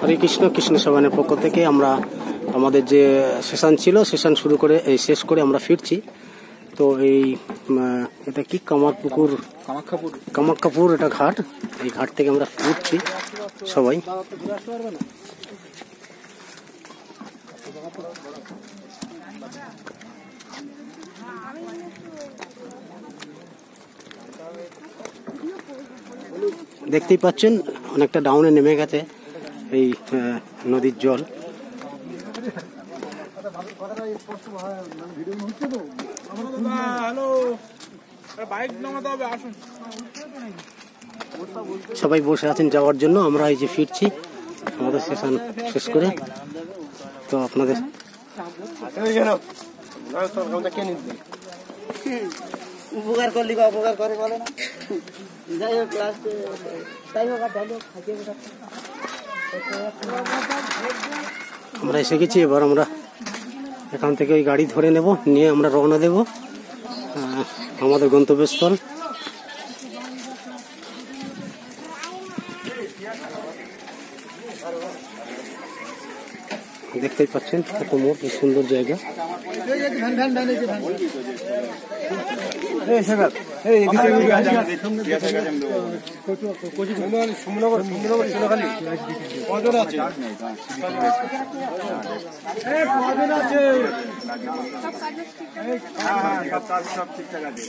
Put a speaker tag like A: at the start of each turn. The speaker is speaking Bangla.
A: হরে কৃষ্ণ। কৃষ্ণ সেবানের পক্ষ থেকে আমরা আমাদের যে সেশন ছিল সেশন শুরু করে শেষ করে আমরা ফিরছি। তো এই এটা কি কামাখ্যাপুর এটা ঘাট, এই ঘাট থেকে আমরা ফিরছি সবাই। দেখতেই পাচ্ছেন অনেকটা ডাউনে নেমে গেছে এই নদীর জল। সবাই বসে আছেন যাওয়ার জন্য, আমরা এই যে ফিরছি আমাদের সেশন শেষ করে। তো আপনাদের
B: উপকার করলি বা অপকার করে বলে না, যাই হোক লাস্টে তাই হোক আর যাই হোক
A: আমরা এসে গেছি। এবার আমরা এখান থেকে ওই গাড়ি ধরে নেব, নিয়ে আমরা রওনা দেব আমাদের গন্তব্যস্থল। দেখতেই পাচ্ছেন এত মোট কি সুন্দর জায়গা।
C: সব ঠিকঠাক আছে।